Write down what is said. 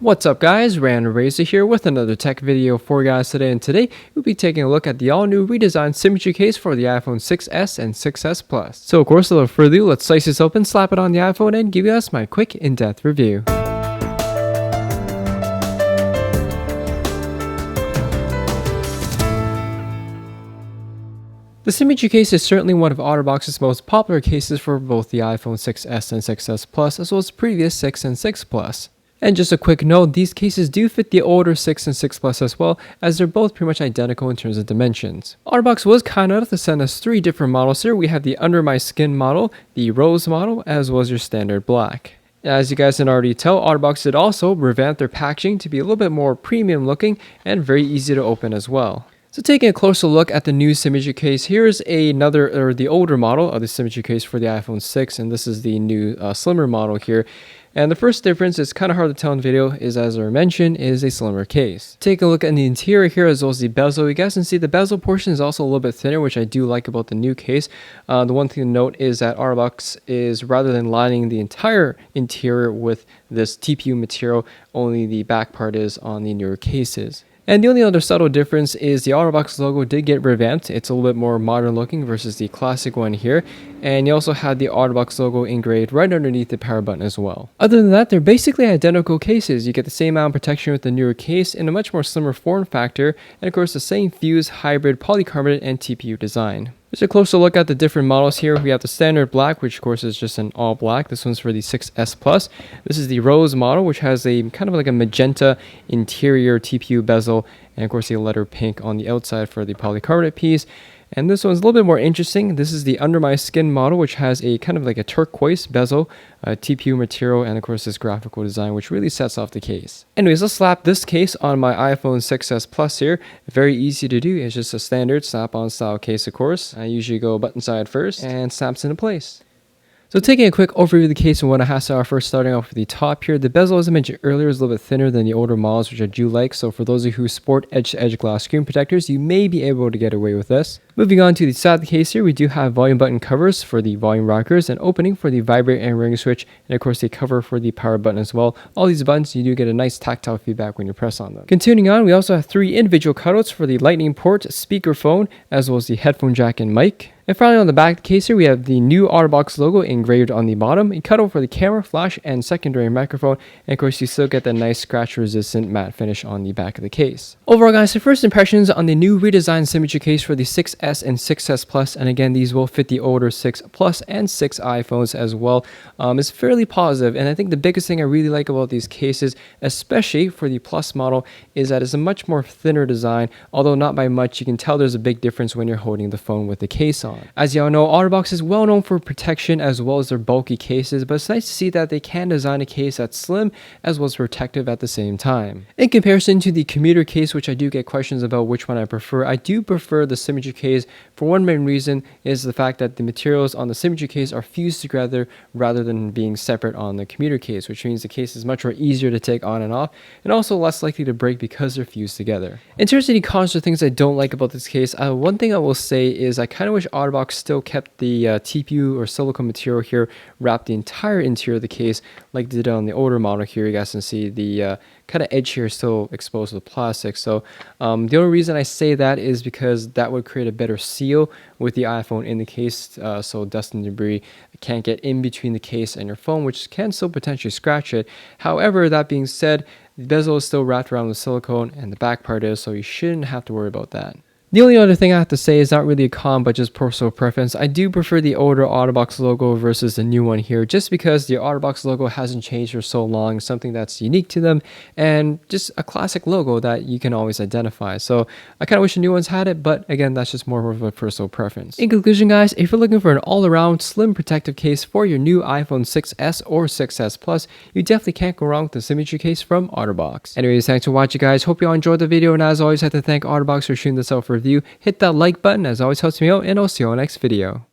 What's up guys, Random Razor here with another tech video for you guys today, and today we'll be taking a look at the all-new redesigned symmetry case for the iPhone 6s and 6s Plus. So of course, without further ado, let's slice this open, slap it on the iPhone, and give you guys my quick in-depth review. The symmetry case is certainly one of Otterbox's most popular cases for both the iPhone 6s and 6s Plus, as well as the previous 6 and 6 Plus. And just a quick note, these cases do fit the older 6 and 6 Plus as well, as they're both pretty much identical in terms of dimensions. Otterbox was kind enough to send us 3 different models here. We have the Under My Skin model, the Rose model, as well as your standard black. As you guys can already tell, Otterbox did also revamp their packaging to be a little bit more premium looking and very easy to open as well. So taking a closer look at the new symmetry case, here's the older model of the symmetry case for the iPhone 6, and this is the new slimmer model here. And the first difference, is kind of hard to tell in the video, is as I mentioned, is a slimmer case. Take a look at the interior here as well as the bezel. You guys can see the bezel portion is also a little bit thinner, which I do like about the new case. The one thing to note is that Otterbox is, rather than lining the entire interior with this TPU material, only the back part is on the newer cases. And the only other subtle difference is the Otterbox logo did get revamped. It's a little bit more modern looking versus the classic one here. And you also had the Otterbox logo engraved right underneath the power button as well. Other than that, they're basically identical cases. You get the same amount of protection with the newer case in a much more slimmer form factor, and of course the same fused hybrid polycarbonate and TPU design. Just a closer look at the different models here. We have the standard black, which of course is just an all black. This one's for the 6s Plus. This is the Rose model, which has a kind of like a magenta interior TPU bezel, and of course the letter pink on the outside for the polycarbonate piece. And this one's a little bit more interesting. This is the Under My Skin model, which has a kind of like a turquoise bezel, TPU material, and of course this graphical design, which really sets off the case. Anyways, let's slap this case on my iPhone 6s Plus here. Very easy to do. It's just a standard snap-on style case, of course. I usually go button side first and snaps into place. So taking a quick overview of the case and what it has to offer, starting off with the top here. The bezel, as I mentioned earlier, is a little bit thinner than the older models, which I do like. So for those of you who sport edge-to-edge glass screen protectors, you may be able to get away with this. Moving on to the side of the case here, we do have volume button covers for the volume rockers, and opening for the vibrate and ring switch, and of course the cover for the power button as well. All these buttons, you do get a nice tactile feedback when you press on them. Continuing on, we also have 3 individual cutouts for the lightning port, speakerphone, as well as the headphone jack and mic. And finally, on the back of the case here, we have the new Otterbox logo engraved on the bottom, a cutout for the camera, flash, and secondary microphone, and of course you still get the nice scratch-resistant matte finish on the back of the case. Overall guys, the first impressions on the new redesigned symmetry case for the 6s and 6s Plus, and again these will fit the older 6 Plus and 6 iPhones as well, is fairly positive. And I think the biggest thing I really like about these cases, especially for the Plus model, is that it's a much more thinner design, although not by much. You can tell there's a big difference when you're holding the phone with the case on. As y'all know, Otterbox is well known for protection as well as their bulky cases, but it's nice to see that they can design a case that's slim as well as protective at the same time. In comparison to the commuter case, which I do get questions about which one I prefer, I do prefer the symmetry case. For one main reason is the fact that the materials on the symmetry case are fused together rather than being separate on the commuter case, which means the case is much more easier to take on and off, and also less likely to break because they're fused together. In terms of the cons or things I don't like about this case, one thing I will say is I kind of wish Otterbox still kept the TPU or silicone material here wrapped the entire interior of the case like they did on the older model here. You guys can see the kind of edge here is still exposed to the plastic. So the only reason I say that is because that would create a better seal with the iPhone in the case, so dust and debris can't get in between the case and your phone, which can still potentially scratch it. However, that being said, the bezel is still wrapped around with silicone and the back part is, so you shouldn't have to worry about that. The only other thing I have to say is not really a con, but just personal preference. I do prefer the older Otterbox logo versus the new one here, just because the Otterbox logo hasn't changed for so long, something that's unique to them, and just a classic logo that you can always identify. So I kind of wish the new ones had it, but again, that's just more of a personal preference. In conclusion guys, if you're looking for an all-around slim protective case for your new iPhone 6s or 6s Plus, you definitely can't go wrong with the symmetry case from Otterbox. Anyways, thanks for watching guys, hope you all enjoyed the video, and as always I have to thank Otterbox for shooting this out for review. Hit that like button, as always helps me out, and I'll see you on the next video.